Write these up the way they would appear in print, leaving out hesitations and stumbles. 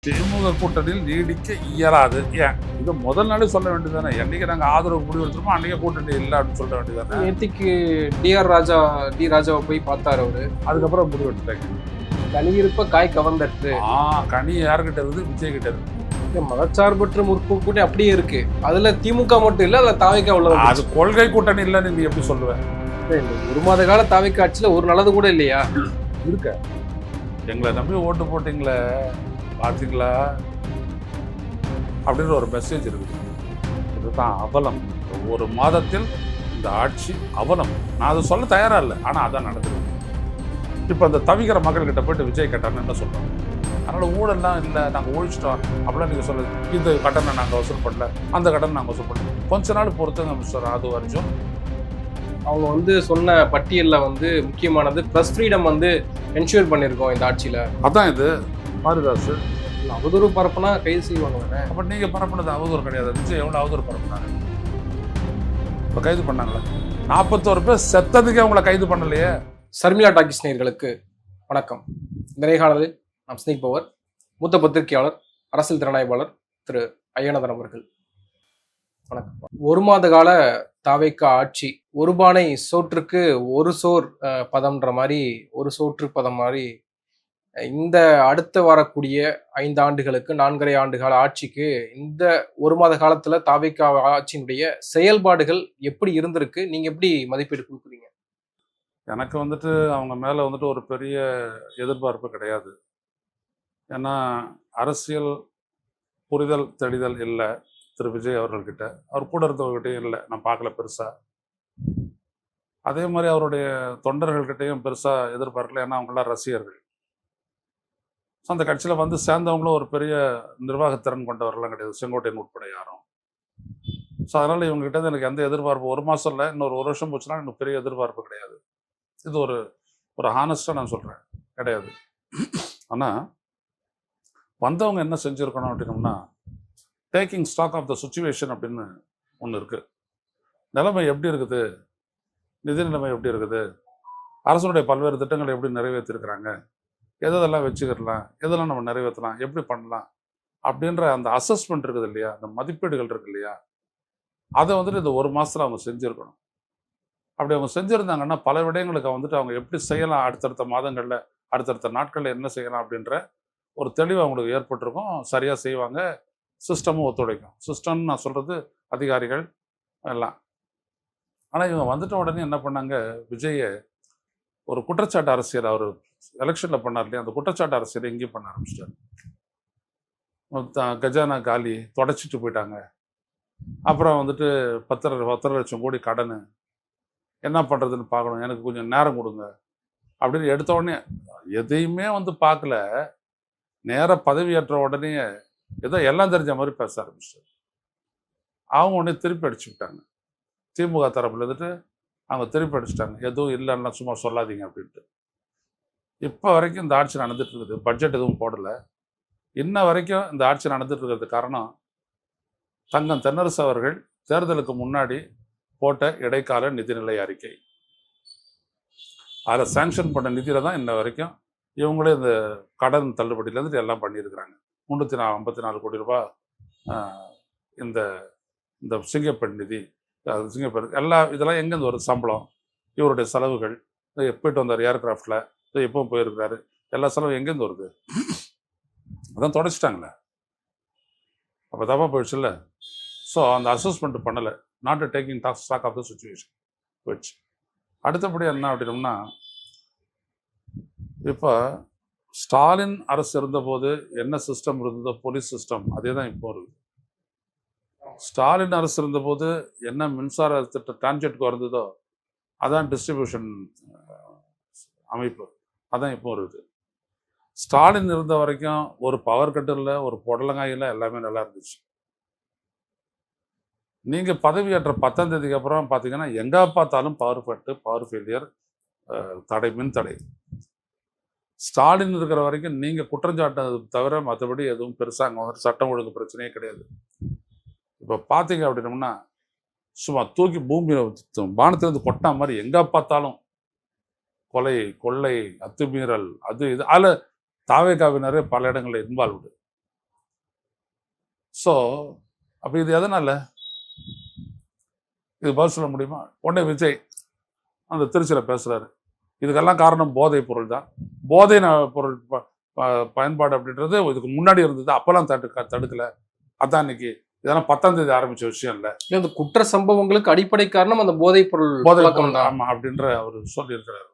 திமுக கூட்டணியில் நீடிக்க இயலாது. ஏன் இது முதல் நாளே சொல்ல வேண்டியதானே? என்னைக்கு நாங்கள் ஆதரவு முடிவு எடுத்துருமோ அன்னைக்கே கூட்டணி இல்லை அப்படின்னு சொல்ல வேண்டியதானே? நேற்றுக்கு டி ராஜாவை போய் பார்த்தாரு அவரு. அதுக்கப்புறம் முடிவு எடுத்தாங்க. கனி இருப்ப காய் கவர்ந்தற்று. கனி யாருக்கிட்ட இருக்குது? விஜய் கிட்ட இருக்கு. மதச்சார்பற்ற முற்போக்கு கூட்டணி அப்படியே இருக்கு. அதுல திமுக மட்டும் இல்ல, அதுல தாவேக்கா உள்ள. அது கொள்கை கூட்டணி இல்லைன்னு நீ எப்படி சொல்லுவேன்? ஒரு மாத கால தாவேக்கா ஆட்சியில ஒரு நல்லது கூட இல்லையா? இருக்க எங்களை நம்பி ஓட்டு போட்டீங்களே பார்த்தீங்களா அப்படின்ற ஒரு மெசேஜ் இருக்குது. இதுதான் அவலம். ஒரு மாதத்தில் இந்த ஆட்சி அவலம். நான் அதை சொல்ல தயாரா இல்லை, ஆனால் அதான் நடக்குது. இப்போ அந்த தவிக்கிற மக்கள்கிட்ட போயிட்டு விஜய் கேட்டார்னு என்ன சொல்கிறோம்? அதனால் ஊழல்லாம் இல்லை, நாங்கள் ஒழிச்சிட்டோம் அப்படிலாம் நீங்கள் சொல்லுது. இந்த கட்டணை நாங்கள் வசூல் பண்ணல, அந்த கட்டணை நாங்கள் வசூல் பண்ணல. கொஞ்ச நாள் பொறுத்துங்க மிஸ்டர் அது வரைக்கும். அவங்க சொன்ன பட்டியலில் முக்கியமானது ப்ரெஸ் ஃப்ரீடம் என்ஷூர் பண்ணியிருக்கோம் இந்த ஆட்சியில். அதான் இது மாரிதாஸ் அவதூறு பரப்புனா கைது செய்வாங்க. அப்போ நீங்கள் பரப்புனது அவதூறு கிடையாது. விஜய் எவ்வளோ அவதூறு பரப்புனாங்க? இப்போ கைது பண்ணாங்களா? 41 பேர் செத்ததுக்கே அவங்கள கைது பண்ணலையே. சர்மிளா டாக்கிஸ் நேயர்களுக்கு வணக்கம். இந்த நேர்காணலில் நாம் சந்திப்பவர் மூத்த பத்திரிகையாளர், அரசியல் திறனாய்வாளர் திரு ஐயநாதன் அவர்கள். வணக்கம். ஒரு மாத கால தாவேக்கா ஆட்சி, ஒரு பானை சோற்றுக்கு ஒரு சோர் பதம்ன்ற மாதிரி, ஒரு சோற்று பதம் மாதிரி இந்த அடுத்து வரக்கூடிய 5 ஆண்டுகளுக்கு 4.5 ஆண்டுகால ஆட்சிக்கு இந்த ஒரு மாத காலத்துல தாவேக்கா ஆட்சியினுடைய செயல்பாடுகள் எப்படி இருந்திருக்கு? நீங்க எப்படி மதிப்பீடு கொடுக்குறீங்க? எனக்கு அவங்க மேலே ஒரு பெரிய எதிர்பார்ப்பு கிடையாது. ஏன்னா அரசியல் புரிதல் தெளிதல் இல்லை திரு விஜய் அவர்கள்கிட்ட. அவர் கூட இருந்தவர்கிட்டையும் இல்லை, நான் பார்க்கல பெருசாக. அதே மாதிரி அவருடைய தொண்டர்கள்கிட்டையும் பெருசாக எதிர்பார்க்கல. ஏன்னா அவங்களாம் ரசிகர்கள். ஸோ அந்த கட்சியில் சேர்ந்தவங்களும் ஒரு பெரிய நிர்வாகத்திறன் கொண்டவர்கள்லாம் கிடையாது, செங்கோட்டையன் உட்பட யாரும். ஸோ அதனால் இவங்ககிட்ட எனக்கு எந்த எதிர்பார்ப்பு, ஒரு மாதம் இல்லை, இன்னொரு வருஷம் போச்சுன்னா எனக்கு பெரிய எதிர்பார்ப்பு கிடையாது. இது ஒரு ஹானஸ்டாக நான் சொல்கிறேன், கிடையாது. ஆனால் வந்தவங்க என்ன செஞ்சுருக்கணும் அப்படின்னோம்னா, taking stock of the situation அப்படின்னு ஒன்று இருக்குது. நிலைமை எப்படி இருக்குது, நிதி நிலைமை எப்படி இருக்குது, அரசனுடைய பல்வேறு திட்டங்களை எப்படி நிறைவேற்றிருக்கிறாங்க, எதெல்லாம் வச்சுக்கிடலாம், எதெல்லாம் நம்ம நிறைவேற்றலாம், எப்படி பண்ணலாம் அப்படின்ற அந்த அசஸ்மெண்ட் இருக்குது இல்லையா, அந்த மதிப்பீடுகள் இருக்கு இல்லையா, அதை இந்த ஒரு மாதத்தில் அவங்க செஞ்சுருக்கணும். அப்படி அவங்க செஞ்சுருந்தாங்கன்னா பல விடயங்களுக்கு அவங்க எப்படி செய்யலாம், அடுத்தடுத்த மாதங்களில் அடுத்தடுத்த நாட்களில் என்ன செய்யலாம் அப்படின்ற ஒரு தெளிவு அவங்களுக்கு ஏற்பட்டிருக்கும். சரியாக செய்வாங்க, சிஸ்டமும் ஒத்துழைக்கும். சிஸ்டம்னு நான் சொல்கிறது அதிகாரிகள் எல்லாம். ஆனால் இவங்க வந்துட்ட உடனே என்ன பண்ணாங்க, விஜயை ஒரு குற்றச்சாட்டு அரசியல் அவர் எலெக்ஷனில் பண்ணார் இல்லையா, அந்த குற்றச்சாட்டு அரசியல் எங்கேயும் பண்ண ஆரம்பிச்சிட்டாரு. கஜானா காலி தொடச்சிட்டு போயிட்டாங்க. அப்புறம் 10 லட்சம் கோடி கடன், என்ன பண்ணுறதுன்னு பார்க்கணும், எனக்கு கொஞ்சம் நேரம் கொடுங்க அப்படின்னு எடுத்த உடனே எதையுமே பார்க்கல. நேராக பதவியேற்ற உடனே ஏதோ எல்லாம் தெரிஞ்ச மாதிரி பேச ஆரம்பிச்சிட்டாரு. அவங்க உடனே திருப்பி அடிச்சு விட்டாங்க. திமுக தரப்புல அவங்க திருப்பி அடிச்சிட்டாங்க, எதுவும் இல்லைன்னா சும்மா சொல்லாதீங்க அப்படின்ட்டு. இப்போ வரைக்கும் இந்த ஆட்சி நடந்துட்டு இருக்குது. பட்ஜெட் எதுவும் போடலை. இன்ன வரைக்கும் இந்த ஆட்சி நடந்துட்டு இருக்கிறது காரணம் தங்கம் தென்னரசு அவர்கள் தேர்தலுக்கு முன்னாடி போட்ட இடைக்கால நிதிநிலை அறிக்கை. அதில் சாங்ஷன் பண்ண நிதியில தான் இன்ன வரைக்கும் இவங்களே இந்த கடன் தள்ளுபடியிலேருந்து எல்லாம் பண்ணியிருக்கிறாங்க. 354 கோடி ரூபாய் இந்த இந்த சிங்கப்பெண் நிதி, சிங்கப்பெண் எல்லாம் இதெல்லாம் எங்கேருந்து வருது? சம்பளம், இவருடைய செலவுகள், போயிட்டு வந்தார் ஏர்கிராஃப்டில், எப்பவும் போயிருக்கிறாரு, எல்லா செலவும் எங்கேருந்து வருது? அதான் தொடச்சிட்டாங்களே, அப்போ தப்பாக போயிடுச்சுல்ல. ஸோ அந்த அசஸ்மெண்ட் பண்ணலை, not taking stock of the situation போயிடுச்சு. அடுத்தபடி என்ன அப்படின்னோம்னா, இப்போ ஸ்டாலின் அரசு இருந்தபோது என்ன சிஸ்டம் இருந்ததோ, போலீஸ் சிஸ்டம், அதே தான் இப்போ இருக்குது. ஸ்டாலின் அரசு இருந்தபோது என்ன மின்சார திட்ட டிரான்ஜெக்ட்க்கு இருந்ததோ அதான் டிஸ்ட்ரிபியூஷன் அமைப்பு, அதான் இப்போ இருக்குது. ஸ்டாலின் இருந்த வரைக்கும் ஒரு பவர் கட்டில், ஒரு புடலங்காயில் எல்லாமே நல்லா இருந்துச்சு. நீங்கள் பதவியேற்ற 10ஆம் தேதிக்கு அப்புறம் பார்த்தீங்கன்னா எங்கே பார்த்தாலும் பவர் கட்டு, பவர் ஃபெயிலியர், தடை, மின் தடை. ஸ்டாலின் இருக்கிற வரைக்கும் நீங்கள் குற்றஞ்சாட்டது தவிர மற்றபடி எதுவும் பெருசாக அங்கே சட்டம் ஒழுங்கு பிரச்சனையே கிடையாது. இப்போ பார்த்தீங்க அப்படின்னோம்னா சும்மா தூக்கி பூமியில் வானத்திலிருந்து கொட்டா மாதிரி எங்கே பார்த்தாலும் கொலை, கொள்ளை, அத்துமீறல், அது இது. அதில் தாவேக்காவினரே பல இடங்களில் இன்வால்வ்டு. ஸோ அப்போ இது எதனால இது பதில் சொல்ல முடியுமா? உடனே விஜய் அந்த திருச்சியில் பேசுகிறாரு, இதுக்கெல்லாம் காரணம் போதைப் பொருள் தான். போதை பொருள் பயன்பாடு அப்படின்றது இதுக்கு முன்னாடி இருந்தது, அப்போல்லாம் தடுக்கலை. அதான் இன்னைக்கு இதெல்லாம் 10ஆம் தேதி ஆரம்பிச்ச விஷயம் இல்லை. இந்த குற்ற சம்பவங்களுக்கு அடிப்படை காரணம் அந்த போதைப் பொருள் போதைப் ஆமா அப்படின்ற அவர் சொல்லியிருக்கிறார்.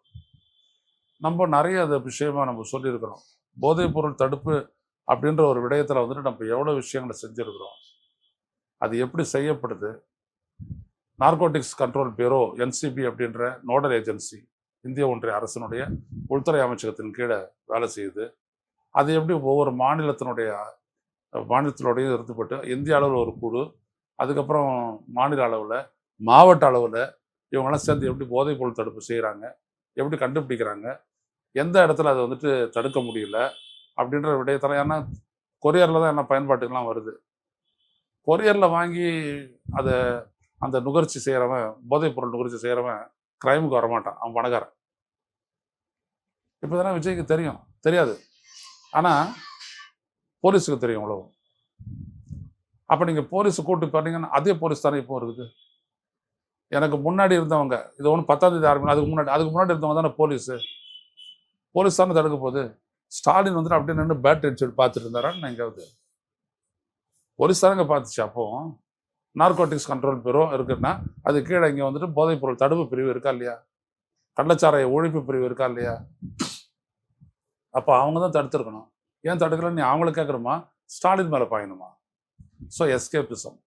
நம்ம நிறைய அது விஷயமா நம்ம சொல்லியிருக்கிறோம். போதைப் பொருள் தடுப்பு அப்படின்ற ஒரு விடயத்தில் வந்துட்டு நம்ம எவ்வளோ விஷயங்களை செஞ்சுருக்கிறோம், அது எப்படி செய்யப்படுது. நார்கோட்டிக்ஸ் கண்ட்ரோல் பியூரோ NCB அப்படின்ற நோடல் ஏஜென்சி இந்திய ஒன்றிய அரசினுடைய உள்துறை அமைச்சகத்தின் கீழே வேலை செய்யுது. அது எப்படி ஒவ்வொரு மாநிலத்தினுடைய இருந்துபட்டு இந்திய அளவில் ஒரு குழு, அதுக்கப்புறம் மாநில அளவில், மாவட்ட அளவில் இவங்கெல்லாம் சேர்ந்து எப்படி போதைப் பொருள் தடுப்பு செய்கிறாங்க, எப்படி கண்டுபிடிக்கிறாங்க, எந்த இடத்துல அதை வந்துட்டு தடுக்க முடியல அப்படின்ற விடயத்தில். ஏன்னா கொரியரில் தான் என்ன பயன்பாட்டுக்கெல்லாம் வருது. கொரியரில் வாங்கி அதை அந்த நுகர்ச்சி செய்கிறவன், போதைப் பொருள் நுகர்ச்சி செய்கிறவன் கிரைமுக்கு வரமாட்டான், அவன் பணக்காரன். இப்போ தானே விஜய்க்கு தெரியாது, ஆனால் போலீஸுக்கு தெரியும் அவ்வளோ. அப்போ நீங்கள் போலீஸை கூட்டு பார்த்தீங்கன்னா அதே போலீஸ் தானே இப்போ இருக்குது. எனக்கு முன்னாடி இருந்தவங்க, இது ஒன்று 10ஆம் தேதி ஆரம்பிக்கும், அதுக்கு முன்னாடி இருந்தவங்க தானே போலீஸ் தானே தடுக்க போகுது. ஸ்டாலின் வந்துட்டு அப்படியே நின்று பேட் அடிச்சுட்டு பார்த்துட்டு இருந்தாரான்னு எங்கேயாவது? போலீஸ் தானங்க பார்த்துச்சு. அப்போ நார்கோட்டிக்ஸ் கண்ட்ரோல் பியூரோ இருக்குன்னா அது கீழே இங்கே வந்துட்டு போதைப் பொருள் தடுப்பு பிரிவு இருக்கா இல்லையா, கள்ளச்சாராய ஒழிப்பு பிரிவு இருக்கா இல்லையா? அப்போ அவங்க தான் தடுத்துருக்கணும். ஏன் தடுக்கலன்னு நீ அவங்கள கேட்குறோமா, ஸ்டாலின் மேலே பாயணுமா? So escapism.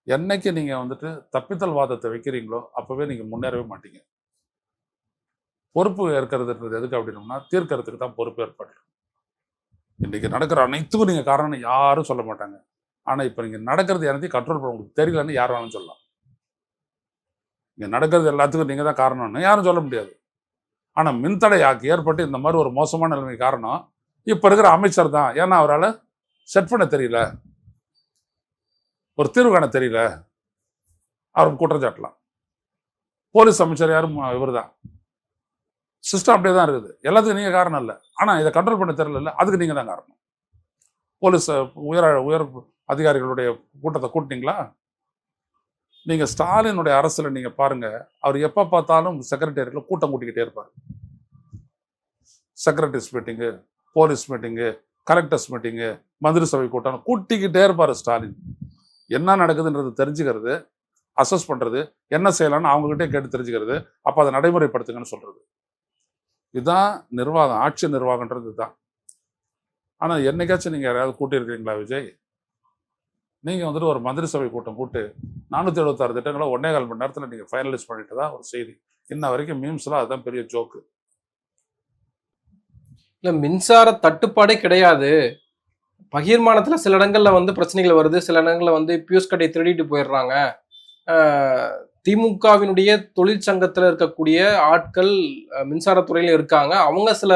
என்னைக்கு நீங்கள் வந்துட்டு தப்பித்தல் வாதத்தை வைக்கிறீங்களோ அப்போவே நீங்கள் முன்னேறவே மாட்டீங்க. பொறுப்பு ஏற்கிறதுன்றது எதுக்கு அப்படின்னோம்னா தீர்க்கறதுக்கு தான் பொறுப்பு ஏற்பாடு. இன்றைக்கி நடக்கிற அனைத்துக்கும் நீங்கள் காரணம்னு யாரும் சொல்ல மாட்டாங்க. ஆனால் இப்போ நீங்கள் நடக்கிறது எல்லாத்தையும் கண்ட்ரோல் பண்ண உங்களுக்கு தெரியலன்னு யார் வேணாலும் சொல்லலாம். இங்கே நடக்கிறது எல்லாத்துக்கும் நீங்கள் தான் காரணம்னு யாரும் சொல்ல முடியாது. ஆனால் மின்தடை ஏற்பட்டு இந்த மாதிரி ஒரு மோசமான நிலைமை காரணம் இப்போ இருக்கிற அமைச்சர் தான். ஏன்னா அவரால் செட் பண்ண தெரியல, ஒரு தீர்வு காண தெரியல, அவர் குற்றச்சாட்டலாம். போலீஸ் அமைச்சர் யாரும் இவர் தான். சிஸ்டம் அப்படியே தான் இருக்குது. எல்லாத்துக்கும் நீங்கள் காரணம் இல்லை, ஆனால் இதை கண்ட்ரோல் பண்ண தெரியல, அதுக்கு நீங்கள் தான் காரணம். போலீஸ் உயர் அதிகாரிகளுடைய கூட்டத்தை கூட்டினீங்களா? நீங்கள் ஸ்டாலினுடைய அரசில் நீங்கள் பாருங்கள், அவர் எப்போ பார்த்தாலும் செக்ரட்டேரியட்டில் கூட்டம் கூட்டிக்கிட்டே இருப்பார். செக்ரட்டரிஸ் மீட்டிங்கு, போலீஸ் மீட்டிங்கு, கலெக்டர்ஸ் மீட்டிங்கு, மந்திரி சபை கூட்டம் கூட்டிக்கிட்டே இருப்பார் ஸ்டாலின். என்ன நடக்குதுன்றது தெரிஞ்சுக்கிறது, அசஸ் பண்ணுறது, என்ன செய்யலாம்னு அவங்ககிட்டே கேட்டு தெரிஞ்சுக்கிறது, அப்போ அதை நடைமுறைப்படுத்துங்கன்னு சொல்கிறது. இதுதான் நிர்வாகம், ஆட்சி நிர்வாகன்றது இதுதான். ஆனால் என்னைக்காச்சும் நீங்கள் யாராவது கூட்டியிருக்கிறீங்களா விஜய்? நீங்கள் வந்துட்டு ஒரு மந்திரி சபை கூட்டம் கூட்டு 476 திட்டங்களை 1.25 மணி நேரத்தில் நீங்கள் ஃபைனலைஸ் பண்ணிட்டு தான் ஒரு செய்தி. இன்ன வரைக்கும் மீம்ஸ்லாம் அதுதான் பெரிய ஜோக்கு. இல்லை, மின்சார தட்டுப்பாடே கிடையாது. பகிர்மானத்துல சில இடங்கள்ல வந்து பிரச்சனைகள் வருது, சில இடங்கள்ல வந்து பியூஸ் கட்டை திருடிட்டு போயிடுறாங்க. திமுகவினுடைய தொழிற்சங்கத்துல இருக்கக்கூடிய ஆட்கள் மின்சாரத்துறையில இருக்காங்க, அவங்க சில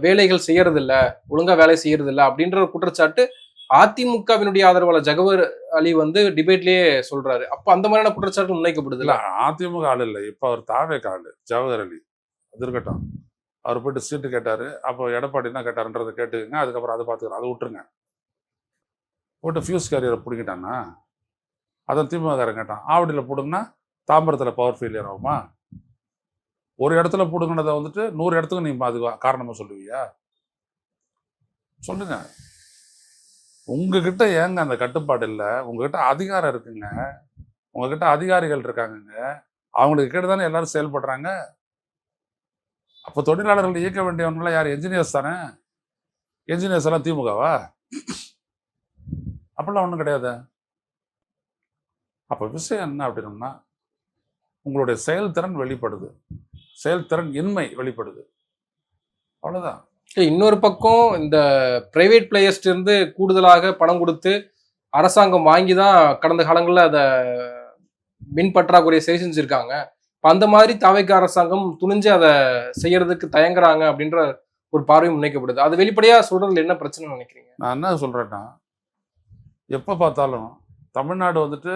வேலைகள் செய்யறது இல்ல, ஒழுங்கா வேலை செய்யறது இல்ல அப்படின்ற ஒரு குற்றச்சாட்டு அதிமுகவினுடைய ஆதரவாளர் ஜகவர் அலி வந்து டிபேட்லயே சொல்றாரு. அப்ப அந்த மாதிரியான குற்றச்சாட்டு முன்வைக்கப்படுது. இல்ல அதிமுக ஆள் இல்லை, இப்ப அவர் தாவேக ஆளு ஜவஹர் அலி. அது இருக்கட்டும், அவர் போயிட்டு சீட்டு கேட்டாரு, அப்போ எடப்பாடி என்ன கேட்டாருன்றதை கேட்டுக்கங்க, அதுக்கப்புறம் அதை பார்த்துக்கிறோம், அதை விட்டுருங்க. போட்டு ஃபியூஸ் கேரியரை பிடிக்கிட்டான்னா அதான் திமுககாரன் கேட்டான். ஆவடியில் போடுங்கன்னா தாம்பரத்தில் பவர் ஃபெயிலியர் ஆகுமா? ஒரு இடத்துல போடுங்கனதை வந்துட்டு 100 இடத்துக்கு நீங்கள் அது காரணமாக சொல்லுவீயா? சொல்லுங்க. உங்ககிட்ட ஏங்க அந்த கட்டுப்பாடு இல்லை? உங்ககிட்ட அதிகாரம் இருக்குங்க, உங்ககிட்ட அதிகாரிகள் இருக்காங்கங்க, அவங்களுக்கு கேட்டு தானே எல்லாரும் செயல்படுறாங்க. அப்போ தொழிலாளர்கள் இயக்க வேண்டியவங்களாம் யார்? என்ஜினியர்ஸ் தானே. என்ஜினியர்ஸ் எல்லாம் திமுகவா? அப்படிலாம் ஒன்றும் கிடையாது. அப்போ விஷயம் என்ன அப்படின்னா, உங்களுடைய செயல்திறன் வெளிப்படுது, செயல்திறன் இன்மை வெளிப்படுது, அவ்வளோதான். இன்னொரு பக்கம் இந்த பிரைவேட் பிளேயர்ஸ்ட் இருந்து கூடுதலாக பணம் கொடுத்து அரசாங்கம் வாங்கி தான் கடந்த காலங்களில் அதை மின் பற்றாக்குறையை சரி செஞ்சுருக்காங்க. அந்த மாதிரி தாவேக அரசாங்கம் துணிஞ்சு அதை செய்யறதுக்கு தயங்குறாங்க அப்படின்ற ஒரு பார்வை முன்வைக்கப்படுது. அது வெளிப்படையாக சொல்றதுல என்ன பிரச்சனை நினைக்கிறீங்க? நான் என்ன சொல்றேன்னா, எப்போ பார்த்தாலும் தமிழ்நாடு வந்துட்டு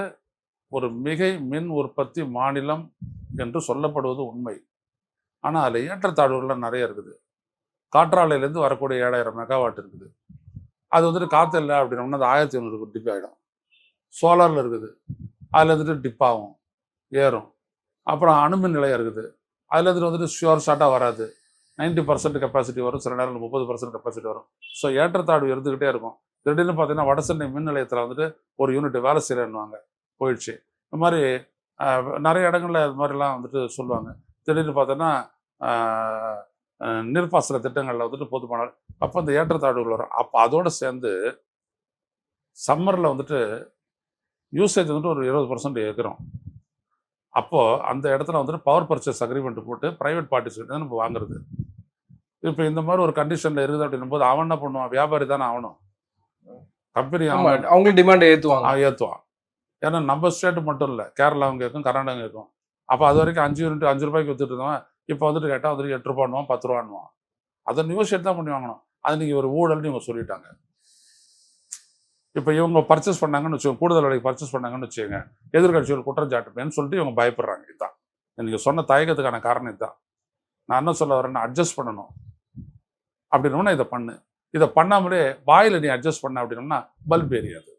ஒரு மிகை மின் உற்பத்தி மாநிலம் என்று சொல்லப்படுவது உண்மை. ஆனால் அதில் ஏற்றத்தாழ்வுகள்லாம் நிறைய இருக்குது. காற்றாலையிலேருந்து வரக்கூடிய 7000 மெகாவாட் இருக்குது. அது வந்துட்டு காற்று இல்லை அப்படின்னோம்னா அது 1500 டிப் ஆகிடும். சோலாரில் இருக்குது, அதில் வந்துட்டு டிப் ஆகும், ஏறும். அப்புறம் அணுமின் நிலையம் இருக்குது, அதில் வந்துட்டு ஷுவர் ஷார்ட்டாக வராது. 90% கெப்பாசிட்டி வரும், சில நேரம் 30% கெப்பாசிட்டி வரும். ஸோ ஏற்றத்தாழ்வு இருந்துக்கிட்டே இருக்கும். திடீர்னு பார்த்தீங்கன்னா வடசென்னை மின் நிலையத்தில் வந்துட்டு ஒரு யூனிட் வேலை செய்யறேன்னுவாங்க, போயிடுச்சு. இந்த மாதிரி நிறைய இடங்கள்ல இது மாதிரிலாம் வந்துட்டு சொல்லுவாங்க. திடீர்னு பார்த்தோன்னா நீர்ப்பாசன திட்டங்களில் வந்துட்டு போதுமான அப்போ அந்த ஏற்றத்தாழ்வுகள் வரும். அப்போ அதோடு சேர்ந்து சம்மரில் வந்துட்டு யூசேஜ் வந்துட்டு ஒரு 20% ஏற்கிறோம். அப்போது அந்த இடத்துல வந்துட்டு பவர் பர்ச்சேஸ் அக்ரிமெண்ட் போட்டு ப்ரைவேட் பார்ட்டிஸ் தான் நம்ம வாங்குறது. இப்போ இந்த மாதிரி ஒரு கண்டிஷனில் இருக்குது அப்படின்னும் போது அவன் என்ன பண்ணுவான்? வியாபாரி தானே ஆகணும். கம்பெனி அவங்களும் டிமாண்ட் ஏற்றுவான். ஏன்னா நம்ம ஸ்டேட்டு மட்டும் இல்லை, கேரளாவும் கேட்கும், கர்நாடகம் கேட்கும். அப்போ அது வரைக்கும் 5 யூனிட் 5 ரூபாய்க்கு வித்துட்டு இருந்தவன் இப்போ வந்துட்டு கேட்டால் வந்துட்டு 8 ரூபான்னுவான், 10 ரூபான்னுவான். அதை நியூஷியேட் தான் பண்ணி வாங்கணும். அது நீங்கள் ஒரு ஊழல்னு இவங்க சொல்லிட்டாங்க. இப்போ இவங்க பர்ச்சேஸ் பண்ணாங்கன்னு வச்சுக்கோங்க, கூடுதல் விலைக்கு பர்ச்சேஸ் பண்ணாங்கன்னு வச்சுக்கோங்க, எதிர்கட்சிகள் குற்றம் சாட்டுப்பேன்னு சொல்லிட்டு இவங்க பயப்படுறாங்க. இதுதான் நீங்கள் சொன்ன தயக்கத்துக்கான காரணம். இதுதான் நான் என்ன சொல்ல வரேன்னா, அட்ஜஸ்ட் பண்ணணும் அப்படின்னோம்னா இதை பண்ணு. இதை பண்ணாமலே வாயில் நீ அட்ஜஸ்ட் பண்ண அப்படின்னோம்னா பல்ப் எரியாது.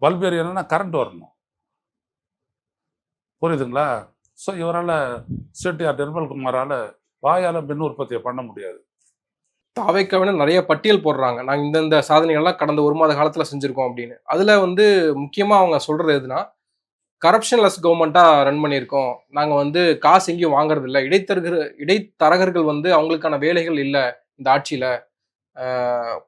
பல்ப் எரியணும்னா கரண்ட் வரணும். புரியுதுங்களா? ஸோ இவரால் செட்டியார் நிர்மல்குமாரால் வாயால் மின் உற்பத்தியை பண்ண முடியாது. தாவேக்காவின நிறைய பட்டியல் போடுறாங்க, நாங்கள் இந்தந்த சாதனைகள்லாம் கடந்த 1 மாத காலத்தில் செஞ்சுருக்கோம் அப்படின்னு. அதில் வந்து முக்கியமாக அவங்க சொல்கிறது எதுனா, கரப்ஷன்லெஸ் கவர்மெண்ட்டாக ரன் பண்ணியிருக்கோம், நாங்கள் வந்து காசு எங்கேயும் வாங்குறது இல்லை, இடைத்தரகர்கள் வந்து அவங்களுக்கான வேலைகள் இல்லை இந்த ஆட்சியில்,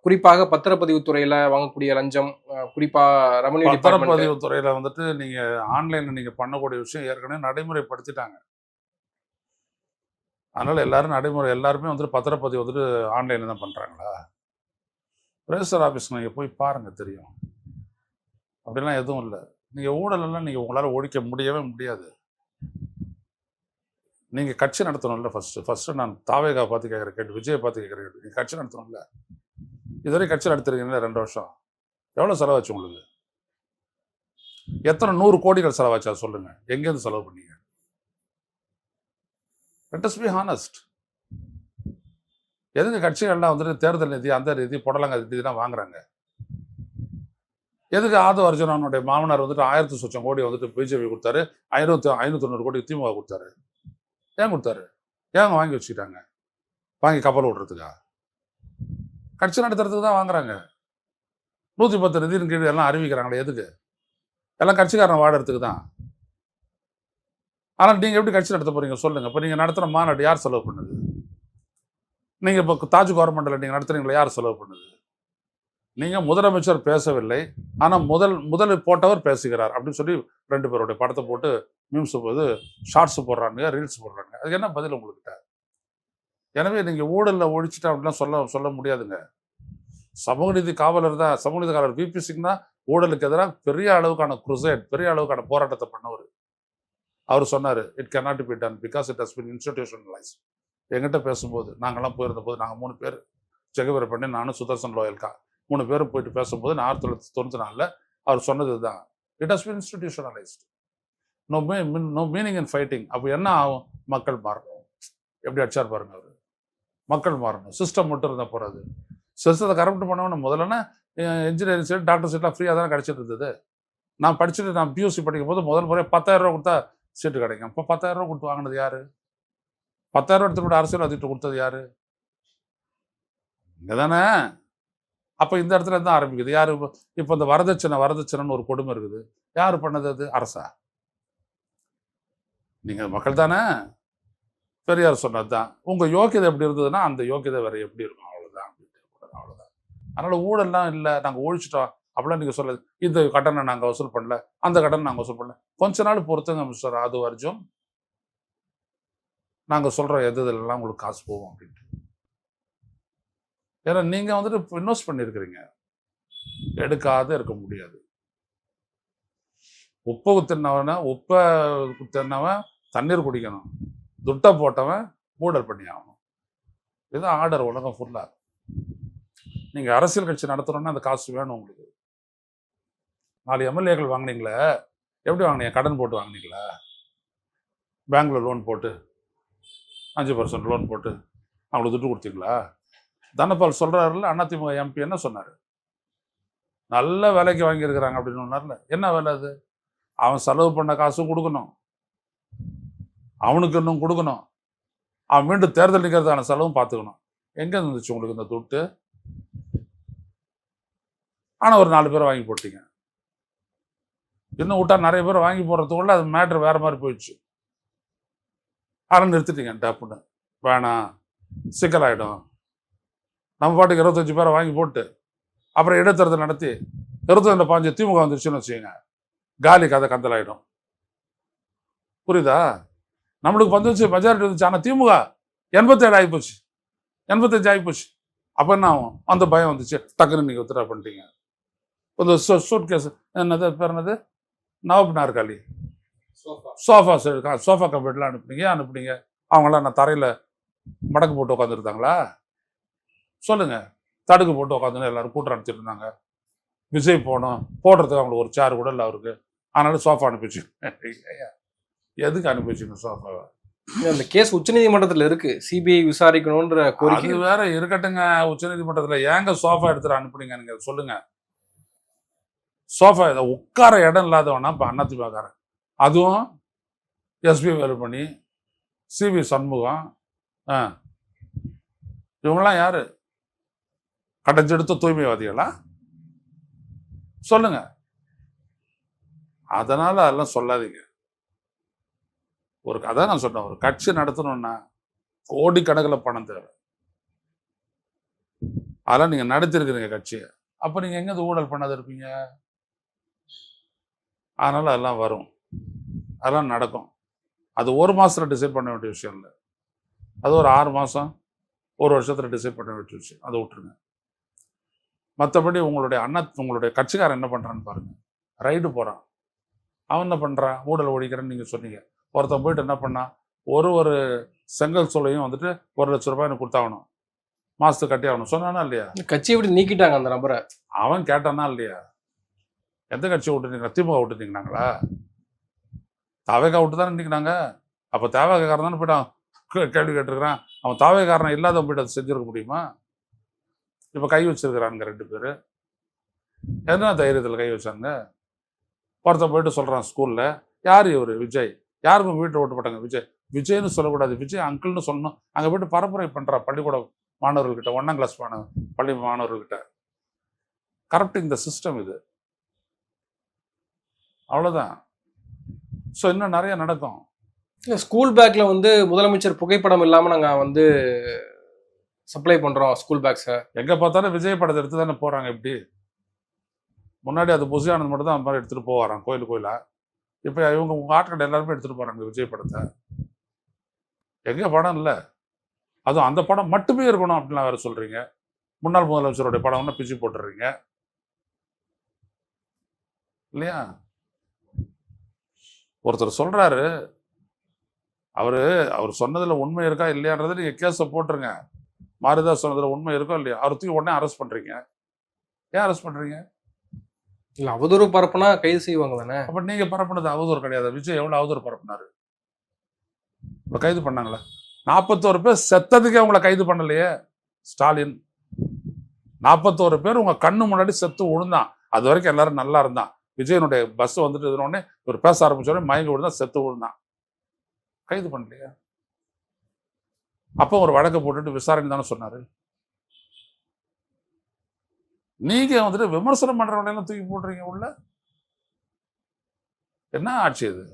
குறிப்பாக பத்திரப்பதிவுத்துறையில் வாங்கக்கூடிய லஞ்சம், குறிப்பாக ரெவன்யூ டிபார்ட்மெண்ட், பத்திரப்பதிவுத்துறையில் வந்துட்டு நீங்கள் ஆன்லைனில் நீங்கள் பண்ணக்கூடிய விஷயம் ஏற்கனவே நடைமுறைப்படுத்திட்டாங்க. அதனால் எல்லாருமே வந்துட்டு பத்திரப்பதிவு வந்துட்டு ஆன்லைனில் தான் பண்ணுறாங்களா? ரெஜிஸ்டர் ஆஃபீஸ் நீங்கள் போய் பாருங்கள், தெரியும். அப்படிலாம் எதுவும் இல்லை. நீங்கள் ஊழலெல்லாம் நீங்கள் உங்களால் ஒழிக்க முடியவே முடியாது. நீங்கள் கட்சி நடத்தணும்ல. ஃபஸ்ட்டு நான் தாவேகா பார்த்து கேட்குற கேட்டு, விஜயை பார்த்து கேட்குற கேட்டு, நீங்கள் கட்சி நடத்தணும்ல. இதுவரை கட்சி நடத்துறீங்களா 2 வருஷம்? எவ்வளோ செலவாச்சு உங்களுக்கு? எத்தனை 100 கோடிகள் செலவாச்சா சொல்லுங்கள். எங்கேருந்து செலவு பண்ணீங்க? Let us be honest. எதுக்கு கட்சிகள்லாம் வந்துட்டு தேர்தல் நிதி, அந்த நிதி, புடலங்க நிதிலாம் வாங்குறாங்க? எதுக்கு ஆதவ அர்ஜுனனுடைய மாமனார் வந்துட்டு 1000 சொச்சம் கோடி வந்துட்டு பிஜேபி கொடுத்தாரு, 590 கோடி திமுக கொடுத்தாரு? ஏன் கொடுத்தாரு? ஏன் வாங்கி வச்சுக்கிட்டாங்க? வாங்கி கப்பல் விடுறதுக்கா? கட்சி நடத்துறதுக்கு தான் வாங்குறாங்க. 110 நிதியின் கீழ் எல்லாம் அறிவிக்கிறாங்களே, எதுக்கு? எல்லாம் கட்சிக்காரன் வாடுறதுக்கு தான். ஆனால் நீங்கள் எப்படி கட்சி நடத்த போறீங்க சொல்லுங்க. இப்போ நீங்கள் நடத்துகிற மாநாடு யார் செலவு பண்ணுது? நீங்கள் இப்போ தாஜ் கவர்மெண்ட்டில் நீங்கள் நடத்துறீங்களா, யார் செலவு பண்ணுது? நீங்கள் முதலமைச்சர் பேசவில்லை, ஆனால் முதல் போட்டவர் பேசுகிறார் அப்படின்னு சொல்லி 2 பேருடைய படத்தை போட்டு மீம்ஸ் போது ஷார்ட்ஸ் போடுறாங்க, ரீல்ஸ் போடுறாங்க. அதுக்கு என்ன பதில் உங்கள்கிட்ட? எனவே நீங்கள் ஊழலில் ஒழிச்சிட்டா அப்படிலாம் சொல்ல முடியாதுங்க. சமூக நீதி காவலர் தான், சமூக நீதி காவலர் VP சிங் தான் ஊழலுக்கு எதிராக பெரிய அளவுக்கான குருசேட், பெரிய அளவுக்கான போராட்டத்தை பண்ணவர். அவர் சொன்னார், it cannot be done because it has been institutionalised. எங்கிட்ட பேசும்போது நாங்கள்லாம் போயிருந்த போது, நாங்கள் 3 பேர் ஜெகவீர பண்ணி, நானும் சுதர்சன் லோயல்கா 3 பேரும் போயிட்டு பேசும்போது 1994 அவர் சொன்னது தான், it has been institutionalised, no meaning in fighting. அப்போ என்ன ஆகும்? மக்கள் மாறணும். எப்படி அடிச்சார் பாருங்க அவர். மக்கள் மாறணும், சிஸ்டம் மட்டும் இருந்தால் போறாது. சிஸ்டத்தை கரப்ட் பண்ணவன முதல்ல இன்ஜினியரிங் சீட், டாக்டர் சீட்லாம் ஃப்ரீயாக தானே கிடச்சிட்டு இருந்தது. நான் படிச்சுட்டு நான் PUC படிக்கும் போது முதல் முறை 10,000 ரூபா கொடுத்தா சீட்டு கிடைக்கும். இப்போ 10,000 ரூபா கொடுத்து வாங்கினது யாரு? 10,000 ரூபா எடுத்துக்கிட்டு அரசியல் அதிட்டு கொடுத்தது யாரு? இங்கே தானே. அப்போ இந்த இடத்துல தான் ஆரம்பிக்குது. யாரு? இப்போ இந்த வரதட்சணைன்னு ஒரு கொடுமை இருக்குது. யாரு பண்ணது? அது அரசா? நீங்கள் மக்கள் தானே. பெரியார் சொன்னது தான், உங்கள் யோக்கியதை எப்படி இருந்ததுன்னா அந்த யோக்கியதை வேற எப்படி இருக்கும், அவ்வளோதான். அவ்வளோதான். அதனால் ஊழல்லாம் இல்லை, நாங்கள் ஒழிச்சிட்டோம் அப்படிலாம் நீங்கள் சொல்லுது. இந்த கடனை நாங்கள் வசூல் பண்ணல, அந்த கடனை நாங்கள் வசூல் பண்ணல. கொஞ்ச நாள் பொறுத்துங்க மிஸ்டர் ஆதவ அர்ஜுன், நாங்கள் சொல்கிற எதுலாம் உங்களுக்கு காசு போகும் அப்படின்ட்டு. ஏன்னா நீங்கள் வந்துட்டு இன்வெஸ்ட் பண்ணியிருக்கிறீங்க, எடுக்காத இருக்க முடியாது. உப்பை தின்னவன் தண்ணீர் குடிக்கணும், துட்டை போட்டவன் ஊழல் பண்ணி ஆகணும். இதுதான் ஆர்டர் உலகம் ஃபுல்லாக. நீங்கள் அரசியல் கட்சி நடத்துகிறோன்னா அந்த காசு வேணும் உங்களுக்கு. 4 MLAக்கள் வாங்கினீங்களே, எப்படி வாங்கினீங்க? கடன் போட்டு வாங்கினீங்களா? பேங்க்ல லோன் போட்டு 5% லோன் போட்டு அவங்களுக்கு துட்டு கொடுத்தீங்களா? தனபால் சொல்றாருல்ல, அதிமுக எம்பி என்ன சொன்னாரு? நல்ல விலைக்கு வாங்கியிருக்கிறாங்க அப்படின்னு சொன்னார்ல. என்ன விலை அது? அவன் செலவு பண்ண காசும் கொடுக்கணும், அவனுக்கு இன்னும் கொடுக்கணும், அவன் மீண்டும் தேர்தல் நிற்கிறதுக்கான செலவும் பார்த்துக்கணும். எங்க இருந்துச்சு உங்களுக்கு இந்த துட்டு? ஆனா ஒரு 4 பேரை வாங்கி போட்டீங்க. இன்னும் விட்டா நிறைய பேர் வாங்கி போடுறதுக்குள்ள அது மேட்ரு வேற மாதிரி போயிடுச்சு. ஆனால் நிறுத்திட்டீங்க டப்புன்னு. வேணாம், சிக்கலாயிடும். நம்ம பாட்டுக்கு 25 பேரை வாங்கி போட்டு அப்புறம் இடைத்தேர்தல் நடத்தி 25 பாஞ்சு திமுக வந்துருச்சுன்னு வச்சுக்கோங்க, காலி கதை கந்தலாயிடும். புரியுதா? நம்மளுக்கு வந்துச்சு, மெஜாரிட்டி வந்துச்சு. ஆனால் திமுக 87 ஆகிப்போச்சு, 85 ஆகிப்போச்சு. அப்போ என்ன ஆகும்? அந்த பயம் வந்துச்சு, டக்குன்னு நீங்கள் வித்ட்ரா பண்ணிட்டீங்க. இந்த சூட் கேஸ் என்னது பேர் என்னது, நவாப் நாற்காலி, சோஃபா சோஃபா கம்பெனிலாம் அனுப்புனீங்க. அவங்களாம் நான் தரையில் மடக்கு போட்டு உட்காந்துருந்தாங்களா? சொல்லுங்க. தடுக்கு போட்டு உட்காந்துன்னு எல்லாரும் கூட்டம் நடத்திட்டு இருந்தாங்க. விஜய் போனோம், போடுறதுக்கு அவங்களுக்கு ஒரு சேர் கூட இல்லை அவருக்கு. அதனால சோஃபா அனுப்பிச்சு. எதுக்கு அனுப்பிச்சுங்க சோஃபாவை? அந்த கேஸ் உச்சநீதிமன்றத்தில் இருக்கு, சிபிஐ விசாரிக்கணும்ன்ற கோரிக்கை. அது வேற இருக்கட்டுங்க. உச்சநீதிமன்றத்தில் ஏங்க சோஃபா எடுத்துட்டு அனுப்புனீங்க நீங்க சொல்லுங்க. சோஃபா இதை உட்கார இடம் இல்லாதவனா இப்போ அதிமுககாரன். அதுவும் எஸ்பி வேலுமணி, சிவி சண்முகம், இவங்கெல்லாம் யாரு? கடைஞ்செடுத்த தூய்மைவாதிகளா? சொல்லுங்க. அதனால அதெல்லாம் சொல்லாதீங்க. அதான் நான் சொன்னேன், ஒரு கட்சி நடத்தணும்னா கோடிக்கணக்கில் பணம் தேவை. அதெல்லாம் நீங்க நடத்திருக்கிறீங்க கட்சியை. அப்ப நீங்க எங்க ஊழல் பண்ணாத இருப்பீங்க? அதனால அதெல்லாம் வரும், அதெல்லாம் நடக்கும். அது ஒரு மாசத்துல டிசைட் பண்ண வேண்டிய விஷயம் இல்லை. அது ஒரு 6 மாசம், ஒரு வருஷத்துல டிசைட் பண்ண வேண்டிய விஷயம். அதை விட்டுருங்க. மற்றபடி உங்களுடைய கட்சிக்காரன் என்ன பண்றான்னு பாருங்க. ரைடு போறான், அவன் என்ன பண்றான்? ஊழல் ஒழிக்கிறேன்னு நீங்க சொன்னீங்க. ஒருத்தன் போயிட்டு என்ன பண்ணா, ஒரு செங்கல் சோலையும் வந்துட்டு 1 லட்சம் ரூபாய் எனக்கு கொடுத்தாகணும், மாசத்துக்கு கட்டி ஆகணும் சொன்னானா இல்லையா? கட்சியை விட்டு நீக்கிட்டாங்க அந்த நபரை. அவன் கேட்டானா இல்லையா? எந்த கட்சியை விட்டுட்டீங்க? திமுக விட்டுட்டீங்கன்னாங்களா? தாவேகா விட்டு தானே நிற்கினாங்க. அப்போ தாவேகாரன் தானே போயிட்டான் கேள்வி கேட்டுருக்கிறான். அவன் தாவேகாரன் இல்லாத போயிட்டு அதை செஞ்சிருக்க முடியுமா? இப்போ கை வச்சிருக்கிறாங்க 2 பேர். என்ன தைரியத்தில் கை வச்சாங்க? ஒருத்தன் போயிட்டு சொல்கிறான் ஸ்கூலில், யார் இவர் விஜய், யாருக்கும் வீட்டில் ஓட்டு போட்டாங்க விஜய்னு சொல்லக்கூடாது, விஜய் அங்கிள்னு சொல்லணும். அங்கே போயிட்டு பரப்புரை பண்ணுறா பள்ளிக்கூட மாணவர்கள்கிட்ட, 1ஆம் கிளாஸ் பள்ளி மாணவர்கள்கிட்ட. கரப்டிங் த சிஸ்டம் இது. அவ்வளோதான். ஸோ இன்னும் நிறைய நடக்கும். ஸ்கூல் பேக்ல வந்து முதலமைச்சர் புகைப்படம் இல்லாம நாங்க வந்து சப்ளை பண்றோம் ஸ்கூல் பேக்ஸை. எங்க பார்த்தாலும் விஜய் படத்தை எடுத்து தானே போறாங்க. இப்படி முன்னாடி அது புசியானது மட்டும் தான் அந்த மாதிரி எடுத்துட்டு போவாராம் கோயிலா. இப்போ இவங்க உங்க ஆட்கள் எல்லாருமே எடுத்துட்டு போறாங்க விஜய் படத்தை. எங்க படம் இல்லை, அதுவும் அந்த படம் மட்டுமே இருக்கணும் அப்படின்லாம் வேற சொல்றீங்க. முன்னாள் முதலமைச்சருடைய படம்னா பிச்சு போட்டுறீங்க இல்லையா? ஒருத்தர் சொல்றாரு, அவர் சொன்னதுல உண்மை இருக்கா இல்லையான்றது நீங்க கேஸை போட்டுருங்க. மாரிதாஸ் சொன்னதுல உண்மை இருக்கோ இல்லையா, அவர் தூக்கி உடனே அரெஸ்ட் பண்றீங்க. ஏன் அரெஸ்ட் பண்றீங்க? இல்ல அவதூறு பரப்புனா கைது செய்வாங்க தானே. அப்ப நீங்க பரப்புனது அவதூறு கிடையாது. விஜய் எவ்வளவு அவதூறு பரப்புனாரு? கைது பண்ணாங்களா? 41 பேர் செத்ததுக்கே அவங்கள கைது பண்ணலையே ஸ்டாலின். 41 பேர் உங்க கண்ணு முன்னாடி செத்து விழுந்தான். அது வரைக்கும் எல்லாரும் நல்லா இருந்தான். விஜயனுடைய பஸ் வந்துட்டு உடனே ஒரு பேச ஆரம்பிச்சோடனே மயங்கி விழுந்தான், செத்து விழுந்தான். கைது பண்ணலையா? அப்போ ஒரு வழக்கை போட்டுட்டு விசாரணை தானே சொன்னாரு. நீங்க வந்துட்டு விமர்சனம் பண்றவங்க தூக்கி போடுறீங்க உள்ள. என்ன ஆட்சி இது?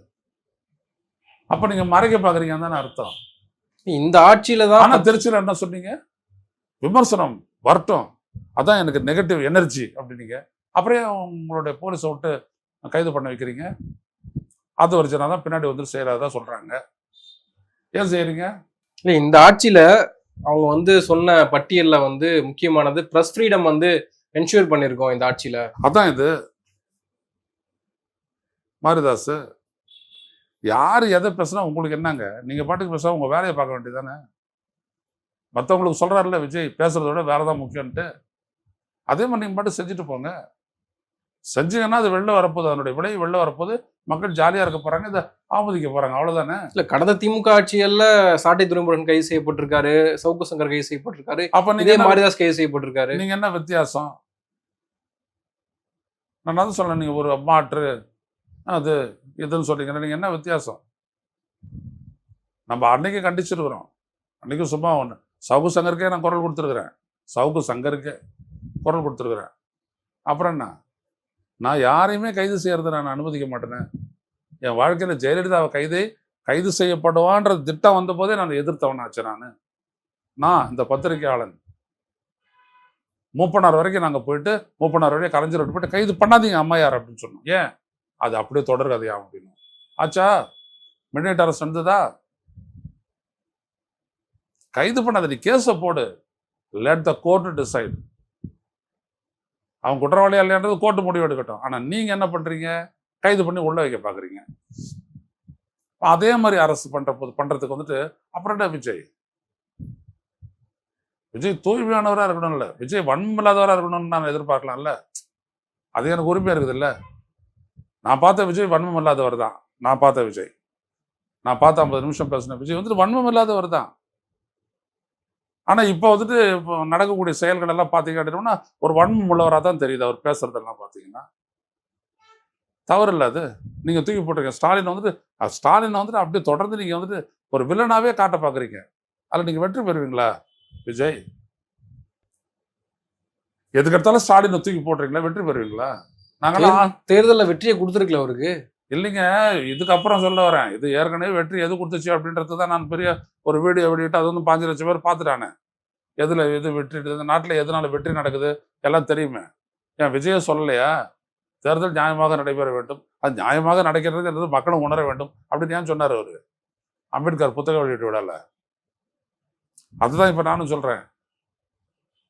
அப்ப நீங்க மறைக்க பாக்குறீங்கன்னு தானே அர்த்தம். இந்த ஆட்சியில தான். ஆனா திருச்சியில என்ன சொன்னீங்க? விமர்சனம் வரட்டும், அதான் எனக்கு நெகட்டிவ் எனர்ஜி அப்படின்னீங்க. அப்புறம் உங்களுடைய போலீஸை விட்டு கைது பண்ண வைக்கிறீங்க. அது ஒரு ஜனா தான் பின்னாடி வந்து செய்யறதா சொல்றாங்க. ஏன் செய்யறீங்க? இல்லை, இந்த ஆட்சியில அவங்க வந்து சொன்ன பட்டியல்ல வந்து முக்கியமானது பிரஸ் ஃப்ரீடம் வந்து என்ஷூர் பண்ணிருக்கோம் இந்த ஆட்சியில. அதான் இது மாரிதாஸ். யாரு எதை பேசுனா உங்களுக்கு என்னங்க? நீங்க பாட்டுக்கு பேச உங்க வேலையை பார்க்க வேண்டியதானே. மற்றவங்களுக்கு சொல்றாருல்ல விஜய் பேசுறத விட வேறதான் முக்கியம்ட்டு, அதே மாதிரி நீங்க பாட்டு செஞ்சுட்டு போங்க. செஞ்சீங்கன்னா அது வெளில வரப்போகுது, அதனுடைய விலை வெளில வரப்போகுது, மக்கள் ஜாலியாக இருக்க போகிறாங்க, இதை ஆமோதிக்க போகிறாங்க, அவ்வளோதானே. இல்ல கடந்த திமுக ஆட்சியல்ல சாட்டை துரைமுருகன் கைது செய்யப்பட்டிருக்காரு, சவுக்கு சங்கர் கைது செய்யப்பட்டிருக்காரு, அப்போ இதே நீங்கள் மாரிதாஸ் கைது செய்யப்பட்டிருக்காரு. நீங்கள் என்ன வித்தியாசம்? நான் தான் சொல்றேன், நீங்கள் ஒரு மாற்று அது இதுன்னு சொல்றீங்கன்னா நீங்கள் என்ன வித்தியாசம்? நம்ம அன்னைக்கு கண்டிச்சிருக்கிறோம், அன்னைக்கு சும்மா ஒன்று சவுக்கு சங்கருக்கே நான் குரல் கொடுத்துருக்குறேன், சவுக்கு சங்கருக்கே குரல் கொடுத்துருக்குறேன். அப்புறம் என்ன, நான் யாரையுமே கைது செய்யறதை நான் அனுமதிக்க மாட்டேனே. என் வாழ்க்கையில் ஜெயலலிதாவை கைது செய்யப்படுவான்ற திட்டம் வந்த போதே நான் எதிர்த்தவனாச்சு. நான் இந்த பத்திரிகையாளன் மூப்பனார் வரைக்கும் நாங்கள் போயிட்டு, மூப்பனார் வரைக்கும் கலைஞர் போயிட்டு கைது பண்ணாதீங்க அம்மையார் அப்படின்னு சொன்னோம். ஏன்? அது அப்படியே தொடர்கதையாகும் அப்படின்னு. ஆச்சா, மிட்நைட் அரசு நடந்ததா? கைது பண்ணாத, நீ கேஸை போடு, லெட் த கோர்ட் டிசைட். அவன் குற்றவாளியா இல்லையான்றது கோர்ட்டு முடிவு எடுக்கட்டும். ஆனால் நீங்கள் என்ன பண்ணுறீங்க? கைது பண்ணி உள்ள வைக்க பார்க்குறீங்க. அதே மாதிரி அரசு பண்ணுறதுக்கு வந்துட்டு அப்புறம் என்ன விஜய்? விஜய் தூய்மையானவராக இருக்கணும்ல, விஜய் வன்மம் இல்லாதவராக இருக்கணும்னு நான் எதிர்பார்க்கலாம்ல. அது எனக்கு உரிமையாக இருக்குது இல்லை. நான் பார்த்த விஜய் வன்மம் இல்லாதவர் தான். நான் பார்த்த விஜய், நான் பார்த்த 50 நிமிஷம் பேசின விஜய் வந்துட்டு வன்மம் இல்லாதவர் தான். ஆனால் இப்போ வந்துட்டு இப்போ நடக்கக்கூடிய செயல்கள் எல்லாம் பார்த்தீங்க அப்படின்னா ஒரு வன்மம் உள்ளவராக தான் தெரியுது. அவர் பேசுறதெல்லாம் பார்த்தீங்கன்னா தவறு இல்லை. அது நீங்கள் தூக்கி போட்டிருக்கீங்க. ஸ்டாலினை வந்துட்டு அப்படியே தொடர்ந்து நீங்கள் வந்துட்டு ஒரு வில்லனாவே காட்ட பார்க்குறீங்க. அதில் நீங்கள் வெற்றி பெறுவீங்களா விஜய்? எதுக்கெடுத்தாலும் ஸ்டாலினை தூக்கி போடுறீங்களா, வெற்றி பெறுவீங்களா? நாங்களாம் தேர்தலில் வெற்றியை கொடுத்துருக்கல அவருக்கு. இல்லைங்க, இதுக்கப்புறம் சொல்ல வரேன். இது ஏற்கனவே வெற்றி எது கொடுத்துச்சு அப்படின்றது தான். நான் பெரிய ஒரு வீடியோ வெளியிட்டு அது வந்து 5 லட்சம் பேர் பார்த்துட்டானே. எது வெற்றி, இந்த நாட்டில் எதனால வெற்றி நடக்குது எல்லாம் தெரியுமே. ஏன் விஜய சொல்லலையா? தேர்தல் நியாயமாக நடைபெற வேண்டும், அது நியாயமாக நடக்கிறது என்பது மக்களும் உணர வேண்டும் அப்படின்னு ஏன் சொன்னார் அவரு? அம்பேத்கர் புத்தக வெளியிட்டு விடல. அதுதான் இப்போ நானும் சொல்றேன்.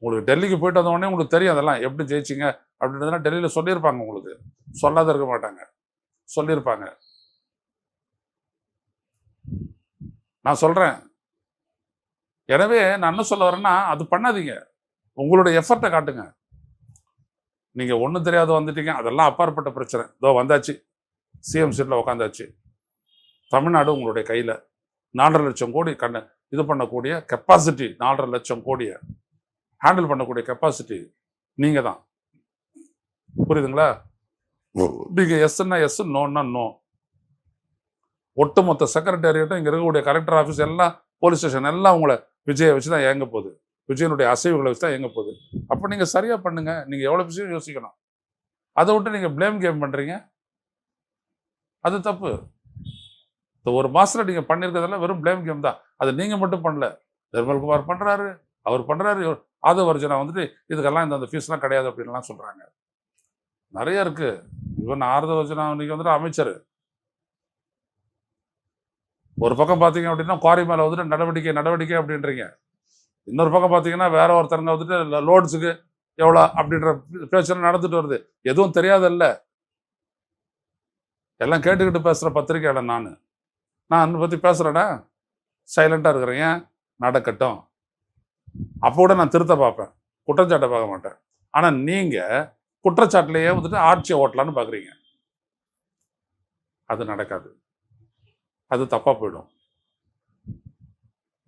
உங்களுக்கு டெல்லிக்கு போயிட்டு வந்த உடனே உங்களுக்கு தெரியும் அதெல்லாம் எப்படி ஜெயிச்சிங்க அப்படின்றதுலாம் டெல்லியில் சொல்லியிருப்பாங்க. உங்களுக்கு சொல்லாத இருக்க மாட்டாங்க, சொல்லியிருப்பாங்க. நான் சொல்றேன். எனவே நான் என்ன சொல்ல வரேன்னா, அது பண்ணாதீங்க, உங்களுடைய எஃபர்ட்டை காட்டுங்க. நீங்க ஒன்றும் தெரியாத வந்துட்டீங்க, அதெல்லாம் அப்பாற்பட்ட பிரச்சனை. இதோ வந்தாச்சு, சிஎம் சீட்டில் உட்காந்தாச்சு. தமிழ்நாடு உங்களுடைய கையில் 4.5 லட்சம் கோடி இது பண்ணக்கூடிய கெப்பாசிட்டி, 4.5 லட்சம் கோடியை ஹேண்டில் பண்ணக்கூடிய கெப்பாசிட்டி நீங்க தான். புரியுதுங்களா? நீங்க எஸ்ன்னா எஸ், நோன்னா நோ. ஒட்டுமொத்த செக்ரட்டேரியட்டும் இங்க இருக்கக்கூடிய கலெக்டர் ஆஃபீஸ் எல்லாம், போலீஸ் ஸ்டேஷன் எல்லாம் உங்களை விஜயை வச்சு தான் இயங்க போகுது, விஜயனுடைய அசைவுகளை வச்சு தான் இயங்க போகுது. அப்போ நீங்க சரியா பண்ணுங்க. நீங்க எவ்வளவு விஷயம் யோசிக்கணும். அதை விட்டு நீங்க பிளேம் கேம் பண்றீங்க, அது தப்பு. இந்த ஒரு மாசத்துல நீங்க பண்ணிருக்கிறதெல்லாம் வெறும் பிளேம் கேம் தான். அது நீங்க மட்டும் பண்ணல, நிர்மல்குமார் பண்றாரு, அவர் பண்றாரு, ஆதவர்ஜனா வந்துட்டு இதுக்கெல்லாம் இந்த ஃபீஸ்லாம் கிடையாது அப்படின்லாம் சொல்றாங்க. நிறைய இருக்கு. இவன் ஆதவர்ஜனா இன்னைக்கு வந்துட்டு அமைச்சர். ஒரு பக்கம் பார்த்தீங்க அப்படின்னா குவாரி மேலே வந்துட்டு நடவடிக்கை அப்படின்றீங்க. இன்னொரு பக்கம் பார்த்தீங்கன்னா வேற ஒருத்தருங்க வந்துட்டு லோட்ஸுக்கு எவ்வளோ அப்படின்ற பேச்செல்லாம் நடந்துட்டு வருது. எதுவும் தெரியாதல்ல, எல்லாம் கேட்டுக்கிட்டு பேசுகிற பத்திரிக்கையாளர் நான் அதை பற்றி பேசுகிறேன்னா சைலண்டாக இருக்கிறேன். ஏன்? நடக்கட்டும். அப்போ கூட நான் திருத்த பார்ப்பேன், குற்றச்சாட்டை பார்க்க மாட்டேன். ஆனால் நீங்கள் குற்றச்சாட்டுலேயே வந்துட்டு ஆட்சியை ஓட்டலான்னு பார்க்குறீங்க. அது நடக்காது, அது தப்பாக போயிடும்.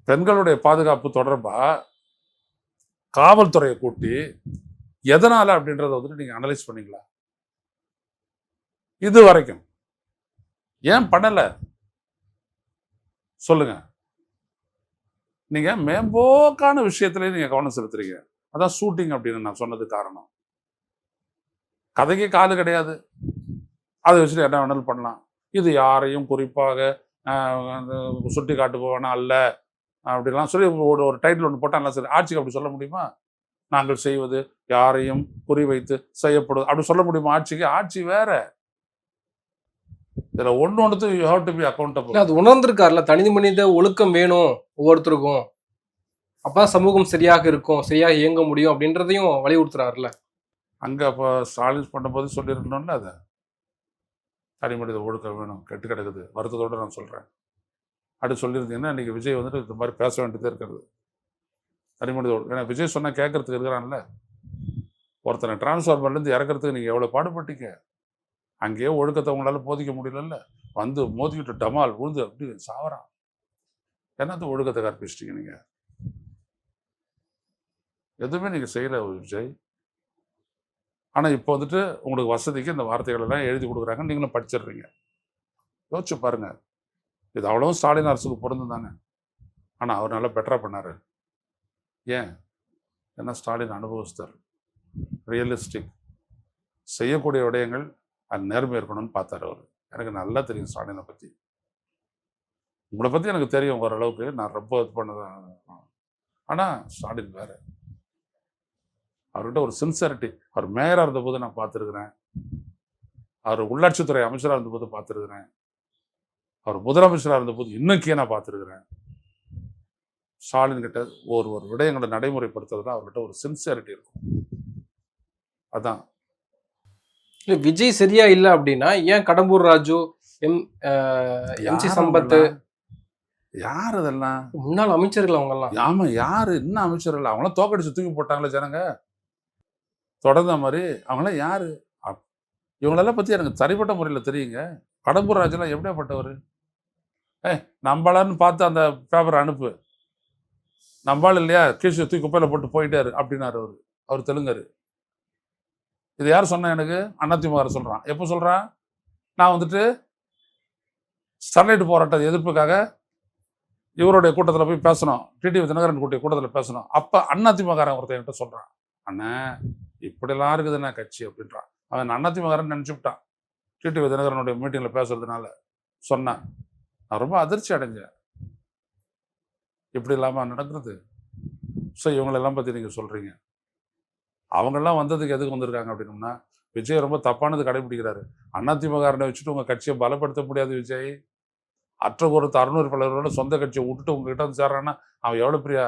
பெண்களுடைய பாதுகாப்பு தொடர்பாக காவல்துறையை கூட்டி எதனால அப்படின்றத வந்துட்டு நீங்கள் அனலைஸ் பண்ணீங்களா? இது வரைக்கும் ஏன் பண்ணலை சொல்லுங்க. நீங்க மேம்போக்கான விஷயத்திலேயே நீங்க கவனம் செலுத்துறீங்க. அதான் ஷூட்டிங் அப்படின்னு நான் சொன்னது காரணம். கதைக்கு காது கிடையாது, அதை வச்சுட்டு என்ன வேணாலும் பண்ணலாம். இது யாரையும் குறிப்பாக சுட்டி காட்டுபவனா அல்ல அப்படிலாம் சொல்லி ஒரு டைட்டில் ஒன்று போட்டால் சரி. ஆட்சிக்கு அப்படி சொல்ல முடியுமா? நாங்கள் செய்வது யாரையும் குறிவைத்து செய்யப்படுவது அப்படி சொல்ல முடியுமா? ஆட்சி வேற. இதுல ஒன்று you have to be accountable. அது உணர்ந்திருக்காருல, தனி மனித ஒழுக்கம் வேணும் ஒவ்வொருத்தருக்கும், அப்பதான் சமூகம் சரியாக இருக்கும், சரியாக இயங்க முடியும் அப்படின்றதையும் வலியுறுத்துறாருல. அங்க அப்போ ஸ்டாலின் பண்ணும்போது சொல்லியிருக்கணும்ல, அதை தனி மனித ஒழுக்கம் வேணும், கெட்டு கிடக்குது, வருத்தத்தோடு நான் சொல்றேன். அப்படி சொல்லியிருந்தீங்கன்னா இன்னைக்கு விஜய் வந்துட்டு இந்த மாதிரி பேச வேண்டியதே இருக்கிறது. தனி மனித ஒழுக்கம், ஏன்னா விஜய் சொன்னா கேட்கறதுக்கு இருக்கிறான்ல. ஒருத்தனை டிரான்ஸ்ஃபார்மர்லேருந்து இறக்கிறதுக்கு நீங்கள் எவ்வளோ பாடுபட்டீங்க. அங்கேயே ஒழுக்கத்தை உங்களால் போதிக்க முடியலல்ல. வந்து மோதிக்கிட்டு டமால் விழுந்து அப்படி சாவறான். என்னது ஒழுக்கத்தை கற்பிச்சிட்டீங்க நீங்கள்? எதுவுமே நீங்கள் செய்யலை விஜய். ஆனால் இப்போ வந்துட்டு உங்களுக்கு வசதிக்கு இந்த வார்த்தைகள் எல்லாம் எழுதி கொடுக்குறாங்க, நீங்களும் படிச்சிடுறீங்க. யோசிச்சு பாருங்க. இது அவ்வளவும் ஸ்டாலின் அரசுக்கு பொருந்தும் தானே. ஆனால் அவர் நல்லா பெட்டராக பண்ணார். ஏன்? ஏன்னா ஸ்டாலின் அனுபவஸ்தர், ரியலிஸ்டிக், செய்யக்கூடிய விடயங்கள் அது நேர்மை இருக்கணும்னு பார்த்தார் அவர். எனக்கு நல்லா தெரியும் ஸ்டாலினை பற்றி. உங்களை பற்றி எனக்கு தெரியும் ஓரளவுக்கு, நான் ரொம்ப இது பண்ணதான். ஆனால் ஸ்டாலின் வேற. அவர்கிட்ட ஒரு சின்சியரிட்டி. அவர் மேயராக இருந்தபோது நான் பார்த்துருக்குறேன், அவர் உள்ளாட்சித்துறை அமைச்சராக இருந்தபோது பார்த்துருக்குறேன், அவர் முதலமைச்சராக இருந்தபோது இன்னைக்கே நான் பார்த்துருக்குறேன். ஸ்டாலின் கிட்ட ஒரு விடயங்களை நடைமுறைப்படுத்துறதுனா அவர்கிட்ட ஒரு சின்சியரிட்டி இருக்கும். அதான். இல்ல விஜய் சரியா இல்ல அப்படின்னா ஏன் கடம்பூர் ராஜு, எம்சி சம்பத், யார் அதெல்லாம் முன்னாள் அமைச்சர்கள் அவங்க எல்லாம்? ஆமா, யாரு இன்னும் அமைச்சர்கள்? அவங்களாம் தோக்கடிச்சு தூக்கி போட்டாங்களே ஜனங்க. தொடர்ந்த மாதிரி அவங்களாம் யாரு? இவங்களெல்லாம் பத்தி எனக்கு தனிப்பட்ட முறையில் தெரியுங்க. கடம்பூர் ராஜெல்லாம் எப்படியாப்பட்டவர்? நம்பாளான்னு பார்த்து அந்த பேப்பரை அனுப்பு. நம்பாள் இல்லையா, கீழே தூக்கி குப்பையில போட்டு போயிட்டாரு அப்படின்னாரு அவர் தெலுங்கரு. இது யார் சொன்னா? எனக்கு அதிமுக சொல்றான். எப்போ சொல்றான்? நான் வந்துட்டு ஸ்டெர்லைட் போராட்ட எதிர்ப்புக்காக இவருடைய கூட்டத்தில் போய் பேசணும், டிடிவி தினகரன் கூட்டத்தில் பேசணும். அப்போ அதிமுககாரன் ஒருத்தன் என்கிட்ட சொல்றான், அண்ணன் இப்படிலாம் இருக்குதுண்ணா கட்சி அப்படின்றான். அவன் அதிமுககாரன் நினச்சிவிட்டான் டிடிவி தினகரனுடைய மீட்டிங்கில் பேசுறதுனால. சொன்னான். நான் ரொம்ப அதிர்ச்சி அடைஞ்சேன். இப்படி இல்லாமல் நடக்கிறது. ஸோ இவங்களெல்லாம் பற்றி நீங்கள் சொல்கிறீங்க. அவங்கெல்லாம் வந்ததுக்கு எதுக்கு வந்திருக்காங்க அப்படின்னோம்னா, விஜய் ரொம்ப தப்பானது கடைபிடிக்கிறாரு. அதிமுககாரனை வச்சுட்டு உங்கள் கட்சியை பலப்படுத்த முடியாது விஜய். அற்ற பொறுத்து 600 பலரோட சொந்த கட்சியை விட்டுட்டு உங்ககிட்ட வந்து சேர்றான்னா அவன் எவ்வளோ பெரிய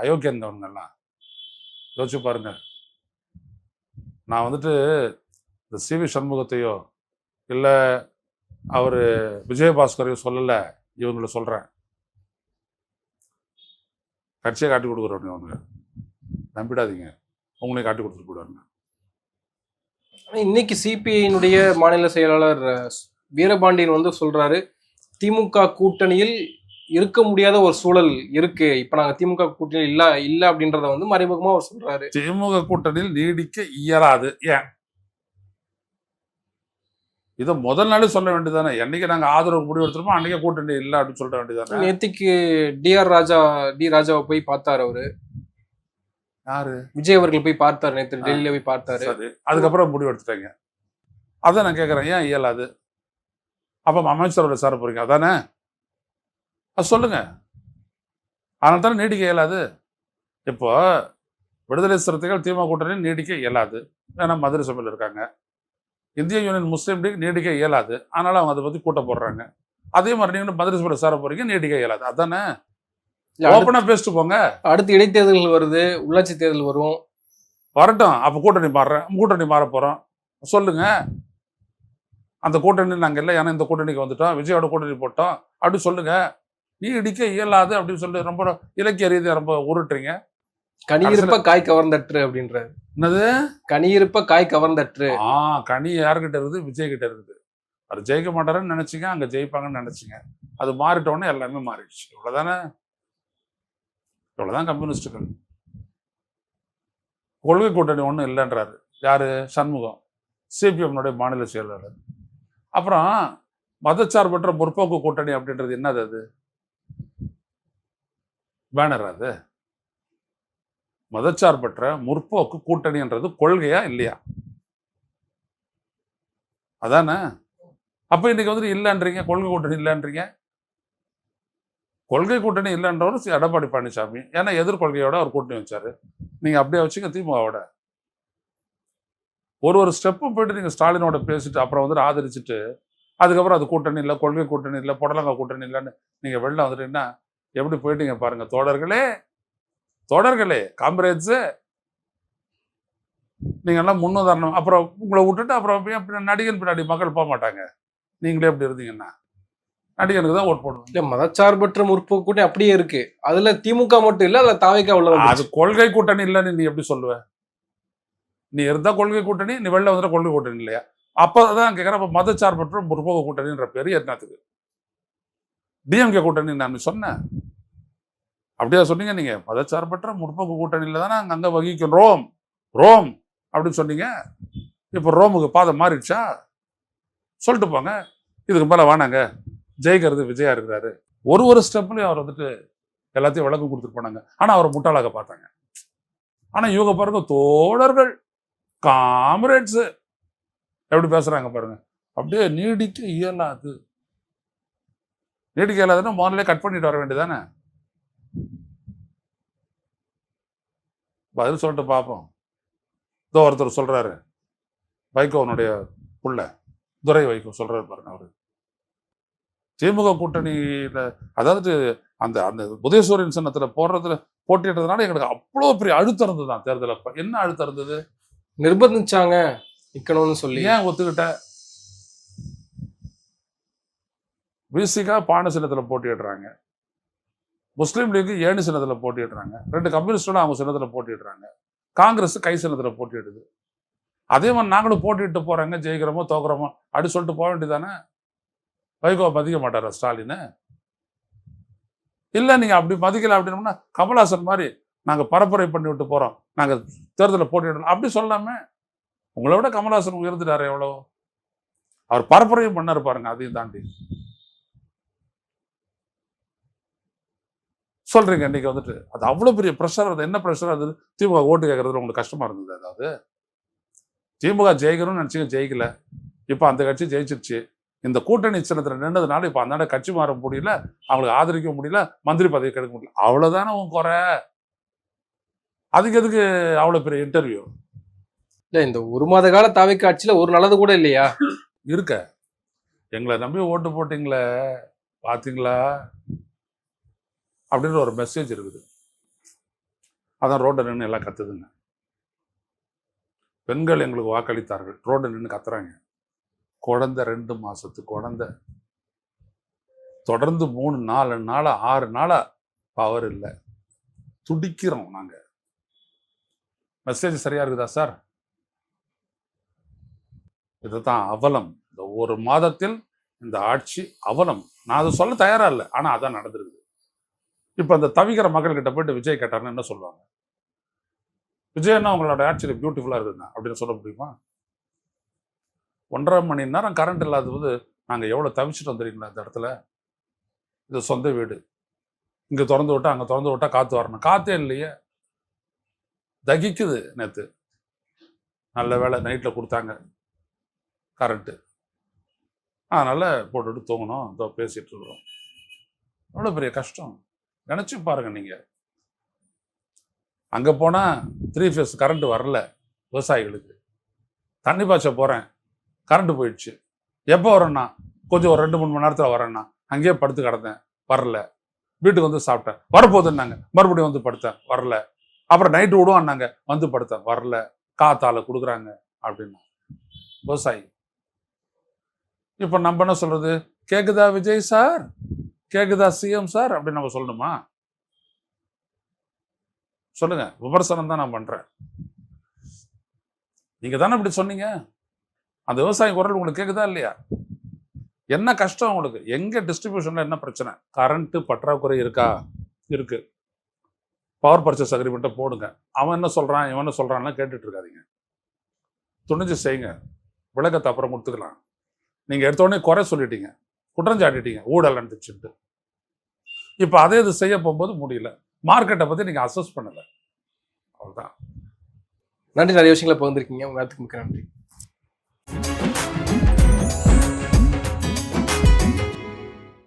அயோக்கியந்தவங்கெல்லாம் யோசிச்சு பாருங்க. நான் வந்துட்டு இந்த சிவி சண்முகத்தையோ இல்லை அவர் விஜயபாஸ்கரையோ சொல்லலை, இவங்களை சொல்கிறேன். கட்சியை காட்டி கொடுக்குறவங்க அவங்க, நம்பிடாதீங்க, உங்களையும் காட்டி கொடுத்துட்டு போயிடுவாங்க. இன்னைக்கு சிபிஐனுடைய மாநில செயலாளர் வீரபாண்டியன் வந்து சொல்றாரு, திமுக கூட்டணியில் இருக்க முடியாத ஒரு சூழல் இருக்கு, இப்ப நாங்க திமுக கூட்டணியில் இல்ல அப்படின்றத வந்து மறைமுகமா அவர் சொல்றாரு. திமுக கூட்டணியில் நீடிக்க இயலாது. ஏன்? இதை முதல் நாளே சொல்ல வேண்டியதானே. என்னைக்கு நாங்க ஆதரவு முடிவு எடுத்துருமோ அன்னைக்கே கூட்டணி இல்லை அப்படின்னு சொல்ல வேண்டியதானே. நேத்திக்கு டி ராஜாவை போய் பார்த்தாரு அவரு. யாரு? விஜய் அவர்கள் போய் பார்த்தாரு, நேற்று டெல்லியில போய் பார்த்தாரு. அதுக்கப்புறம் முடிவு எடுத்துட்டாங்க. அதான் நான் கேட்கறேன், ஏன் இயலாது? அப்ப அமைச்சரோட சேர போறீங்க அதானே? அது சொல்லுங்க. அதனால தானே நீடிக்க இயலாது. இப்போ விடுதலை சிறுத்தைகள் திமுக கூட்டணி நீடிக்க இயலாது, ஏன்னா மதுரை சபையில் இருக்காங்க. இந்திய யூனியன் முஸ்லீம் லீக் நீடிக்க இயலாது, அதனால அவங்க அதை பத்தி கூட்ட போடுறாங்க. அதே மாதிரி நீங்க மதுரை சபையில் சேர போறீங்க, நீடிக்க இயலாது. அதானே? ஓப்பனா பேசிட்டு போங்க. அடுத்து இடைத்தேர்தல் வருது, உள்ளாட்சி தேர்தல் வரும், வரட்டும். அப்ப கூட்டணி மாற போறோம் சொல்லுங்க. அந்த கூட்டணி நாங்க இல்லை, ஏன்னா இந்த கூட்டணிக்கு வந்துட்டோம், விஜயோட கூட்டணி போட்டோம் அப்படி சொல்லுங்க. நீ இடிக்க இயலாது அப்படின்னு சொல்லி ரொம்ப இலக்கிய ரீதியா ரொம்ப உருட்டுறீங்க. கனியிருப்ப காய் கவர்ந்தற்று அப்படின்றாரு. என்னது கனியிருப்ப காய் கவர்ந்தற்று? கனி யாருக்கிட்ட இருக்குது? விஜய் கிட்ட இருக்குது. அது ஜெயிக்க மாட்டாருன்னு நினைச்சிங்க, அங்க ஜெயிப்பாங்கன்னு நினைச்சிங்க. அது மாறிட்டோன்னே எல்லாமே மாறிடுச்சு. இவ்வளவுதானே? இவ்வளவுதான் கம்யூனிஸ்டுகள். கொள்கை கூட்டணி ஒன்றும் இல்லைன்றாரு யாரு? சண்முகம், சிபிஎம்னுடைய மாநில செயலாளர். அப்புறம் மதச்சார்பற்ற முற்போக்கு கூட்டணி அப்படின்றது என்னது? அது பேனர். அது மதச்சார்பற்ற முற்போக்கு கூட்டணின்றது கொள்கையா இல்லையா? அதானே? அப்ப இன்னைக்கு வந்துட்டு இல்லைன்றீங்க, கொள்கை கூட்டணி இல்லைன்றீங்க. கொள்கை கூட்டணி இல்லைன்றவர் எடப்பாடி பழனிசாமி, ஏன்னா எதிர்கொள்கையோட அவர் கூட்டணி வச்சாரு. நீங்க அப்படியே வச்சுங்க திமுகவோட. ஒரு ஸ்டெப்பு போயிட்டு நீங்க ஸ்டாலினோட பேசிட்டு அப்புறம் வந்துட்டு ஆதரிச்சுட்டு அதுக்கப்புறம் அது கூட்டணி இல்லை, கொள்கை கூட்டணி இல்லை, புடலங்கா கூட்டணி இல்லைன்னு நீங்க வெளில வந்துட்டீங்கன்னா எப்படி போயிட்டீங்க பாருங்க. தோழர்களே காம்ரேட்ஸு, நீங்க எல்லாம் முன்னுதாரணம். அப்புறம் உங்களை விட்டுட்டு அப்புறம் நடிகன் பின்னாடி மக்கள் போக மாட்டாங்க. நீங்களே எப்படி இருந்தீங்கன்னா நடிகனுக்கு தான் ஓட் போடுவோம். இல்ல மதச்சார்பற்ற முற்போக்கு கூட்டணி அப்படியே இருக்கு, அதுல திமுக மட்டும் இல்ல, அதுல தாவேகா உள்ள. அது கொள்கை கூட்டணி இல்லைன்னு நீ எப்படி சொல்லுவ? நீ இருந்தா கொள்கை கூட்டணி, நீ வெளில வந்துட்ட கொள்கை கூட்டணி இல்லையா? அப்பதான் கேட்குறேன், அப்ப மதச்சார்பற்ற முற்போக்கு கூட்டணின்ற பேரு என்னத்துக்கு? டிஎம்கே கூட்டணி நான் சொன்னேன். அப்படியா சொன்னீங்க நீங்க? மதச்சார்பற்ற முற்போக்கு கூட்டணியில தானே அங்க வகிக்கிறோம் ரோம் அப்படின்னு சொன்னீங்க. இப்ப ரோமுக்கு பாதை மாறிடுச்சா? சொல்லிட்டு போங்க. இதுக்கு மேல வேணாங்க, ஜெயிக்கிறது விஜயா இருக்கிறாரு. ஒரு ஸ்டெப்லயும் அவர் வந்துட்டு எல்லாத்தையும் விளக்கம் கொடுத்துட்டு போனாங்க. ஆனா அவரை முட்டாளாக பார்த்தாங்க. ஆனா இவங்க பாருங்க, தோழர்கள், காம்ரேட்ஸ் எப்படி பேசுறாங்க பாருங்க. அப்படியே நீடிக்க இயலாது. நீடிக்க இயலாதுன்னா முதல்ல கட் பண்ணிட்டு வர வேண்டியதானே. பதில் சொல்லிட்டு பார்ப்போம். இதோ ஒருத்தர் சொல்றாரு, வைகோனுடைய புள்ள துரை வைகோ சொல்றாரு பாருங்க. அவரு திமுக கூட்டணியில, அதாவது அந்த அந்த உதயசூரியன் சின்னத்துல போட்டியிட்டதுனால எங்களுக்கு அவ்வளவு பெரிய அழுத்தம் இருந்தது தான் தேர்தல். அப்ப என்ன அழுத்தம் இருந்தது? நிர்பந்திச்சாங்க நிக்கணும்னு சொல்லி. ஏன் ஒத்துக்கிட்ட? விசிகா பான சின்னத்துல போட்டியிடுறாங்க, முஸ்லீம் லீக் ஏணி சின்னத்துல போட்டியிடுறாங்க, 2 கம்யூனிஸ்டும் அவங்க சின்னத்துல போட்டியிடுறாங்க, காங்கிரஸ் கை சின்னத்துல போட்டியிடுது. அதே மாதிரி நாங்களும் போட்டிட்டு போறாங்க, ஜெயிக்கிறோமோ தோக்குறோமோ அப்படி சொல்லிட்டு போக வேண்டியதானே. வைகோ மதிக்க மாட்டாரா ஸ்டாலின்? இல்ல நீங்க அப்படி மதிக்கல அப்படின்னா கமல்ஹாசன் மாதிரி நாங்க பரப்புரை பண்ணி விட்டு போறோம், நாங்க தேர்தலில் போட்டியிடலாம் அப்படி சொல்லாம. உங்களை விட கமல்ஹாசன் உயர்ந்துட்டாரு எவ்வளவு. அவர் பரப்புரையும் பண்ணாரு பாருங்க. அதையும் தாண்டி சொல்றீங்க இன்னைக்கு வந்துட்டு அது அவ்வளவு பெரிய ப்ரெஷர். அது என்ன ப்ரெஷர்? அது திமுக ஓட்டு கேட்கறதுல உங்களுக்கு கஷ்டமா இருந்தது? அதாவது திமுக ஜெயிக்கணும்னு நினைச்சீங்க, ஜெயிக்கல. இப்ப அந்த கட்சி ஜெயிச்சிருச்சு. இந்த கூட்டணி சின்னத்துல நின்றதுனால இப்ப அந்த கட்சி மாற முடியல, அவங்களுக்கு ஆதரிக்க முடியல, மந்திரி பதவி கிடைக்க முடியல. அவ்வளவுதானே உன் குறை. அதுக்கு எதுக்கு அவ்வளவு பெரிய இன்டர்வியூ? இல்ல, இந்த 1 மாத கால தாவேக்கா ஆட்சியில ஒரு நல்லது கூட இல்லையா? இருக்க எங்களை நம்பி ஓட்டு போட்டீங்களே, பாத்தீங்களா அப்படின்ற ஒரு மெசேஜ் இருக்குது. அதான் ரோட்டை நின்று எல்லாம் கத்துதுங்க. பெண்கள் எங்களுக்கு வாக்களித்தார்கள், ரோட்டை நின்று கத்துறாங்க. குழந்தை 2 மாசத்து குழந்தை தொடர்ந்து 3 4 நாளா 6 நாளா பவர் இல்லை, துடிக்கிறோம் நாங்க. மெசேஜ் சரியா இருக்குதா சார்? இதுதான் அவலம். இந்த 1 மாதத்தில் இந்த ஆட்சி அவலம். நான் அதை சொல்ல தயாரா இல்லை, ஆனா அதான் நடந்திருக்கு. இப்ப அந்த தவிக்கிற மக்கள் கிட்ட போயிட்டு விஜய் கேட்டாருன்னு என்ன சொல்லுவாங்க? விஜயன்னா உங்களோட ஆட்சியில் பியூட்டிஃபுல்லா இருக்குங்க அப்படின்னு சொல்ல முடியுமா? 1.5 மணி நேரம் கரண்ட் இல்லாத போது நாங்க எவ்வளவு தவிச்சுட்டு வந்துறீங்களா இந்த இடத்துல. இது சொந்த வீடு, இங்க திறந்து விட்டா அங்க திறந்து விட்டா காத்து வரணும், காத்தே இல்லையே, தகிக்குது. நேத்து நல்ல வேலை நைட்ல கொடுத்தாங்க கரண்ட்டு, அதனால போட்டுட்டு தூங்கணும். இதோ பேசிட்டு இருக்கிறோம். எவ்வளவு பெரிய கஷ்டம் நினைச்சு பாருங்க நீங்க. அங்க போனா 3 ஃபேஸ் கரண்ட் வரல விவசாயிகளுக்கு. தண்ணி பாய்ச்ச போறேன், கரண்ட் போயிடுச்சு. எப்போ வரேன்னா கொஞ்சம் ஒரு 2-3 மணி நேரத்தில் வரேன்னா, அங்கேயே படுத்து கிடந்தேன், வரல. வீட்டுக்கு வந்து சாப்பிட்டேன், வரப்போகுதுன்னாங்க, மறுபடியும் வந்து படுத்தேன், வரல. அப்புறம் நைட்டு விடுவான்னாங்க, வந்து படுத்தேன், வரல. காத்தால கொடுக்குறாங்க அப்படின்னா விவசாயி. இப்ப நம்ம என்ன சொல்றது? கேக்குதா விஜய் சார், கேக்குதா சிஎம் சார் அப்படின்னு நம்ம சொல்லணுமா? சொல்லுங்க. விமர்சனம் தான் நான் பண்றேன். நீங்க தானே இப்படி சொன்னீங்க. அந்த விவசாய குரல் உங்களுக்கு கேக்குதா இல்லையா? என்ன கஷ்டம் உங்களுக்கு? எங்க டிஸ்ட்ரிபியூஷன்ல என்ன பிரச்சனை? கரண்ட் பற்றாக்குறை இருக்கா? இருக்கு. பவர் பர்ச்சேஸ் அக்ரிமெண்ட்டை போடுங்க. அவன் என்ன சொல்றான், இவன் என்ன சொல்றான்லாம் கேட்டுட்டு இருக்காதீங்க. துணிஞ்சு செய்யுங்க. விளக்கத்தை அப்புறம் கொடுத்துக்கலாம். நீங்க எடுத்த உடனே குறை சொல்லிட்டீங்க, குற்றஞ்சாட்டிட்டீங்க, ஊழல் நடந்துச்சுட்டு. இப்ப அதே இது செய்ய போகும்போது முடியல. மார்க்கெட்டை பத்தி நீங்க அசஸ் பண்ணல. அவ்வளவுதான். நன்றி, நிறைய விஷயங்களை பகிர்ந்திருக்கீங்க. உங்க நேரத்துக்கு மிக்க நன்றி.